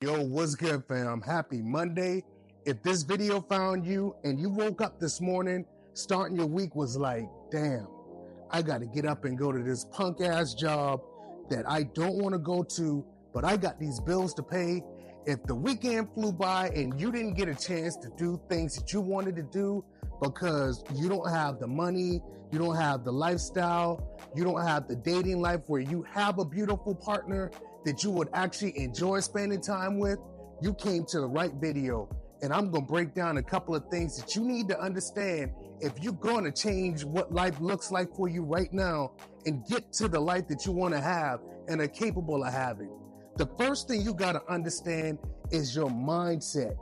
Yo, what's good, fam? Happy Monday. If this video found you and you woke up this morning, starting your week was like, damn, I got to get up and go to this punk ass job that I don't want to go to, but I got these bills to pay. If the weekend flew by and you didn't get a chance to do things that you wanted to do because you don't have the money, you don't have the lifestyle, you don't have the dating life where you have a beautiful partner that you would actually enjoy spending time with, you came to the right video. And I'm going to break down a couple of things that you need to understand if you're going to change what life looks like for you right now and get to the life that you want to have and are capable of having. The first thing you got to understand is your mindset.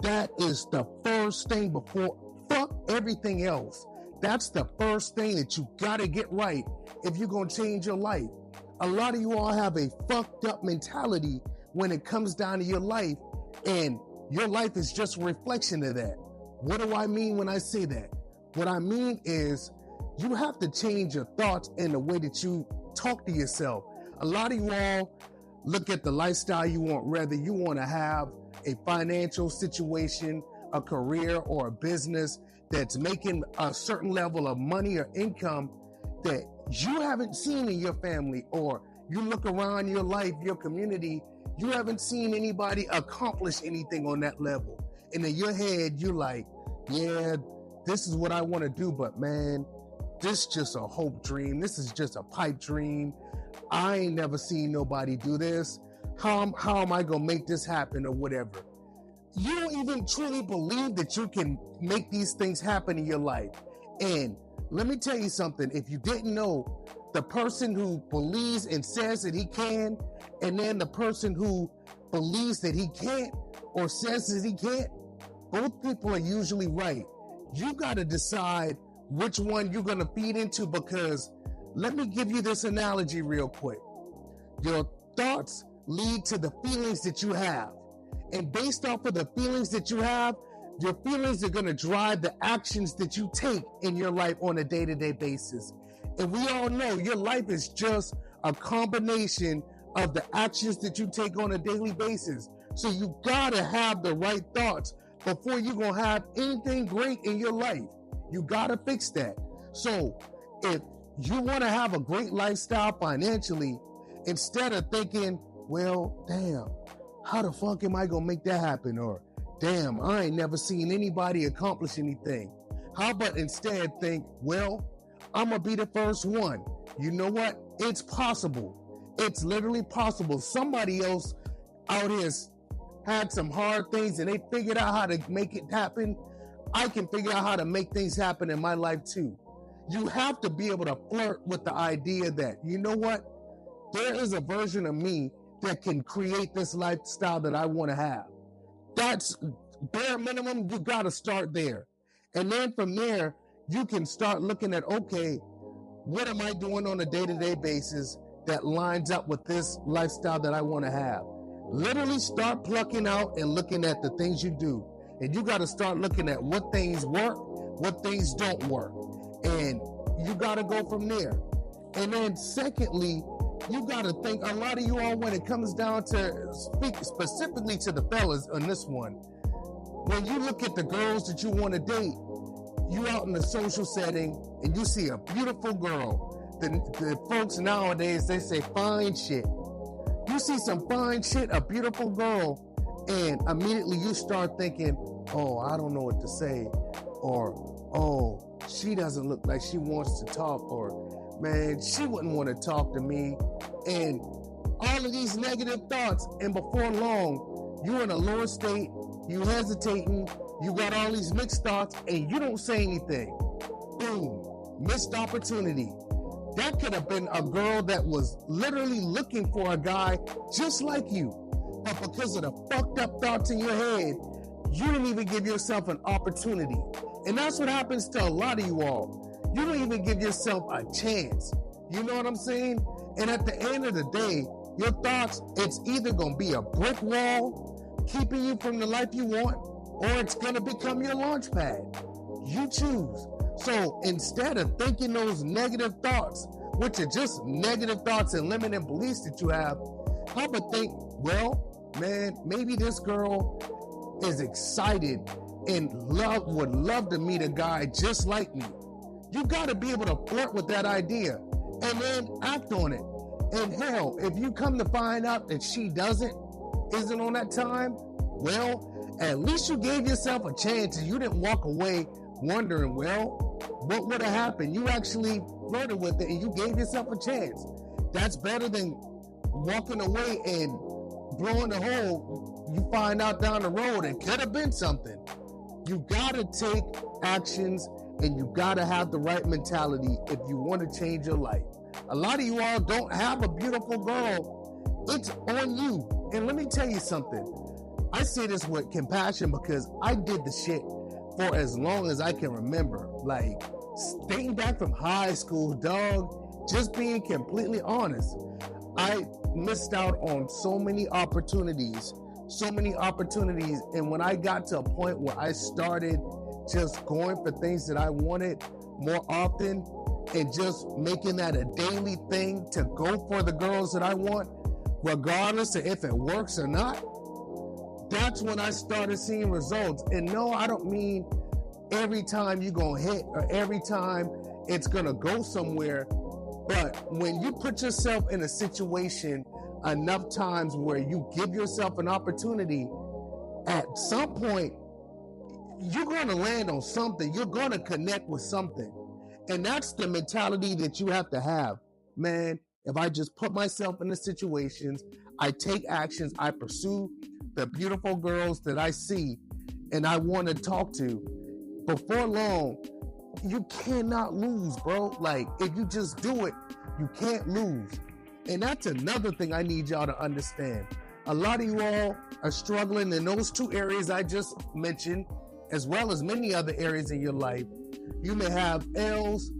That is the first thing before fuck everything else. That's the first thing that you got to get right if you're going to change your life. A lot of you all have a fucked up mentality when it comes down to your life, and your life is just a reflection of that. What do I mean when I say that? What I mean is you have to change your thoughts and the way that you talk to yourself. A lot of you all look at the lifestyle you want, whether you want to have a financial situation, a career, or a business that's making a certain level of money or income that you haven't seen in your family, or you look around your life, your community, you haven't seen anybody accomplish anything on that level. And in your head, you're like, yeah, this is what I want to do, but man, this is just a hope dream. This is just a pipe dream. I ain't never seen nobody do this. How am I going to make this happen or whatever? You don't even truly believe that you can make these things happen in your life. And let me tell you something. If you didn't know, the person who believes and says that he can, and then the person who believes that he can't or says that he can't, both people are usually right. You got to decide which one you're going to feed into, because let me give you this analogy real quick. Your thoughts lead to the feelings that you have. And based off of the feelings that you have, your feelings are going to drive the actions that you take in your life on a day-to-day basis. And we all know your life is just a combination of the actions that you take on a daily basis. So you got to have the right thoughts before you're going to have anything great in your life. You got to fix that. So if you want to have a great lifestyle financially, instead of thinking, well, damn, how the fuck am I going to make that happen? Or, damn, I ain't never seen anybody accomplish anything. How about instead think, well, I'm going to be the first one. You know what? It's possible. It's literally possible. Somebody else out here had some hard things and they figured out how to make it happen. I can figure out how to make things happen in my life too. You have to be able to flirt with the idea that, you know what? There is a version of me that can create this lifestyle that I want to have. That's bare minimum. You got to start there. And then from there, you can start looking at, okay, what am I doing on a day-to-day basis that lines up with this lifestyle that I want to have? Literally start plucking out and looking at the things you do. And you got to start looking at what things work, what things don't work. And you got to go from there. And then secondly, you got to think, a lot of you all, when it comes down to speak specifically to the fellas on this one, when you look at the girls that you want to date, you out in the social setting and you see a beautiful girl. The folks nowadays, they say fine shit. You see some fine shit, a beautiful girl, and immediately you start thinking, oh, I don't know what to say. Or, oh, she doesn't look like she wants to talk. Or, man, she wouldn't want to talk to me. And all of these negative thoughts. And before long, you're in a lower state, you hesitating, you got all these mixed thoughts, and you don't say anything. Boom, missed opportunity. That could have been a girl that was literally looking for a guy just like you. But because of the fucked up thoughts in your head, you didn't even give yourself an opportunity. And that's what happens to a lot of you all. You don't even give yourself a chance. You know what I'm saying? And at the end of the day, your thoughts, it's either going to be a brick wall keeping you from the life you want, or it's going to become your launch pad. You choose. So instead of thinking those negative thoughts, which are just negative thoughts and limiting beliefs that you have, how about think, well, man, maybe this girl is excited and would love to meet a guy just like me. You got to be able to flirt with that idea and then act on it. And hell, if you come to find out that she isn't on that time, well, at least you gave yourself a chance and you didn't walk away wondering, well, what would have happened? You actually flirted with it and you gave yourself a chance. That's better than walking away and blowing the hole. You find out down the road it could have been something. You gotta take actions and you gotta have the right mentality if you want to change your life. A lot of you all don't have a beautiful girl. It's on you. And let me tell you something. I say this with compassion because I did the shit for as long as I can remember. Like, dating back from high school, dog, just being completely honest. I missed out on so many opportunities. And when I got to a point where I started just going for things that I wanted more often and just making that a daily thing to go for the girls that I want, regardless of if it works or not, that's when I started seeing results. And no, I don't mean every time you're going to hit or every time it's going to go somewhere. But when you put yourself in a situation enough times where you give yourself an opportunity, at some point, you're going to land on something. You're going to connect with something. And that's the mentality that you have to have. Man, if I just put myself in the situations, I take actions, I pursue the beautiful girls that I see and I want to talk to, before long, you cannot lose, bro. Like, if you just do it, you can't lose. And that's another thing I need y'all to understand. A lot of you all are struggling in those two areas I just mentioned, as well as many other areas in your life. You may have L's,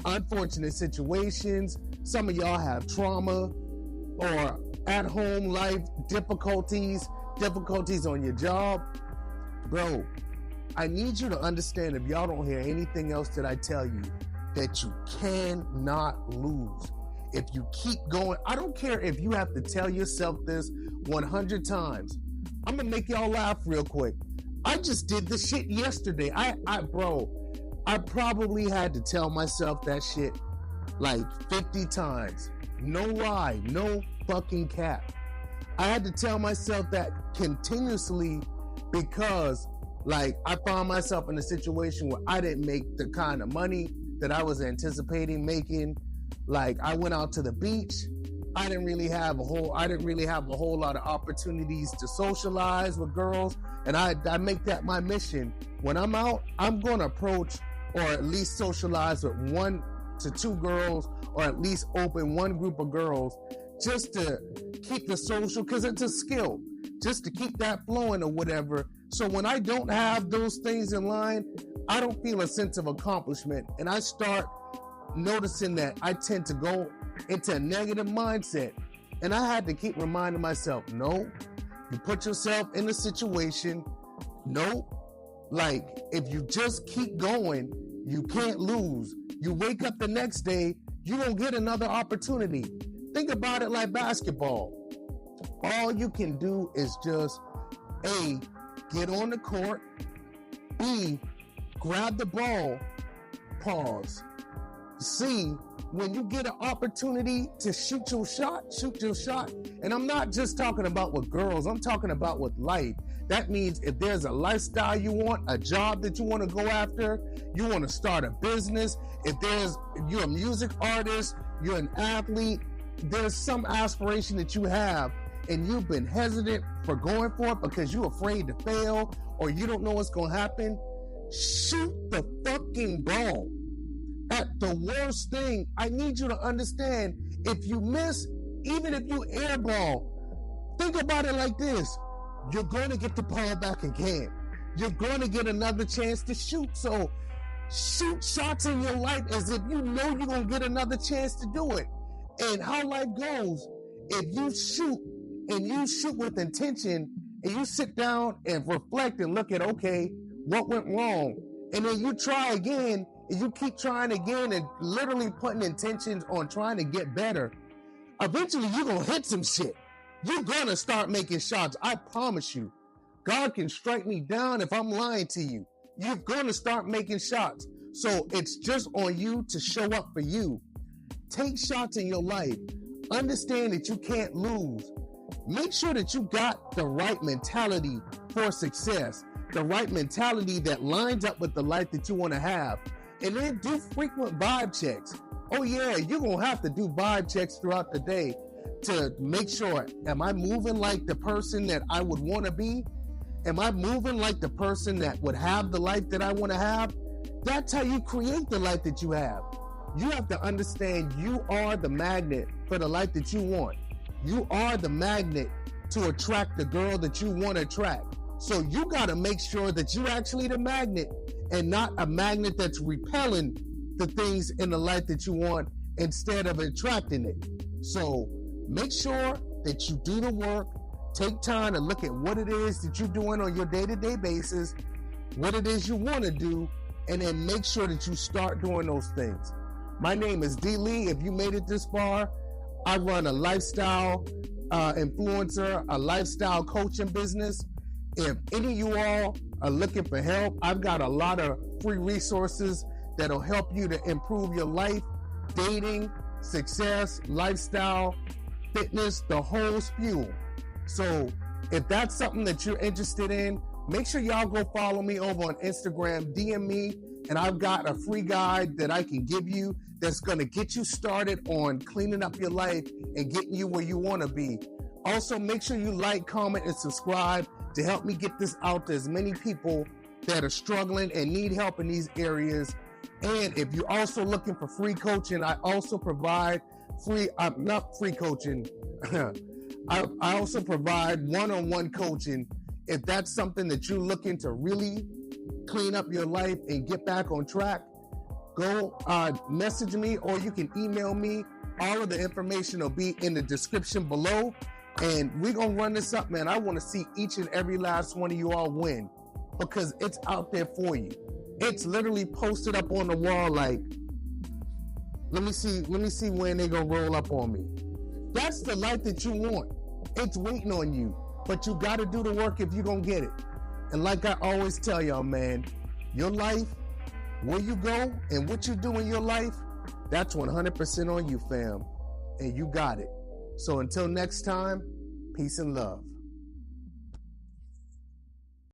unfortunate situations. Some of y'all have trauma or at-home life difficulties on your job. Bro, I need you to understand, if y'all don't hear anything else that I tell you, that you cannot lose. If you keep going, I don't care if you have to tell yourself this 100 times. I'm gonna make y'all laugh real quick. I just did this shit yesterday. I probably had to tell myself that shit like 50 times. No lie, no fucking cap. I had to tell myself that continuously because, like, I found myself in a situation where I didn't make the kind of money that I was anticipating making. Like, I went out to the beach. I didn't really have a whole lot of opportunities to socialize with girls. And I make that my mission. When I'm out, I'm going to approach or at least socialize with 1 to 2 girls, or at least open one group of girls, just to keep the social, because it's a skill, just to keep that flowing or whatever. So when I don't have those things in line, I don't feel a sense of accomplishment. And I start noticing that I tend to go into a negative mindset. And I had to keep reminding myself, no, you put yourself in a situation, no, like, if you just keep going, you can't lose. You wake up the next day, you don't get another opportunity. Think about it like basketball. All you can do is just, A, get on the court, B, grab the ball, pause. C, when you get an opportunity to shoot your shot. And I'm not just talking about with girls, I'm talking about with life. That means if there's a lifestyle you want, a job that you want to go after, you want to start a business, if you're a music artist, you're an athlete, there's some aspiration that you have and you've been hesitant for going for it because you're afraid to fail or you don't know what's going to happen, shoot the fucking ball. At the worst thing, I need you to understand, if you miss, even if you airball, think about it like this. You're going to get the ball back again. You're going to get another chance to shoot. So shoot shots in your life as if you know you're going to get another chance to do it. And how life goes, if you shoot and you shoot with intention and you sit down and reflect and look at, okay, what went wrong? And then you try again and you keep trying again and literally putting intentions on trying to get better. Eventually you're going to hit some shit. you're gonna start making shots. I promise you. God can strike me down if I'm lying to you. You're gonna start making shots. So it's just on you to show up for you. Take shots in your life. Understand that you can't lose. Make sure that you got the right mentality for success, the right mentality that lines up with the life that you want to have. And then do frequent vibe checks. Oh yeah, you're going to have to do vibe checks throughout the day to make sure, am I moving like the person that I would want to be? Am I moving like the person that would have the life that I want to have? That's how you create the life that you have. You have to understand you are the magnet for the life that you want. You are the magnet to attract the girl that you want to attract. So you got to make sure that you're actually the magnet and not a magnet that's repelling the things in the life that you want instead of attracting it. So make sure that you do the work. Take time to look at what it is that you're doing on your day-to-day basis, what it is you want to do, and then make sure that you start doing those things. My name is D. Lee. If you made it this far, I run a lifestyle influencer, a lifestyle coaching business. If any of you all are looking for help, I've got a lot of free resources that'll help you to improve your life, dating, success, lifestyle, fitness, the whole spew. So if that's something that you're interested in, make sure y'all go follow me over on Instagram, DM me, and I've got a free guide that I can give you that's going to get you started on cleaning up your life and getting you where you want to be. Also, make sure you like, comment, and subscribe to help me get this out to as many people that are struggling and need help in these areas. And if you're also looking for free coaching, I also provide not free coaching. I also provide one-on-one coaching. If that's something that you're looking to really clean up your life and get back on track, go message me or you can email me. All of the information will be in the description below. And we're going to run this up, man. I want to see each and every last one of you all win because it's out there for you. It's literally posted up on the wall like, let me see when they're going to roll up on me. That's the life that you want. It's waiting on you. But you got to do the work if you're going to get it. And like I always tell y'all, man, your life, where you go and what you do in your life, that's 100% on you, fam. And you got it. So until next time, peace and love.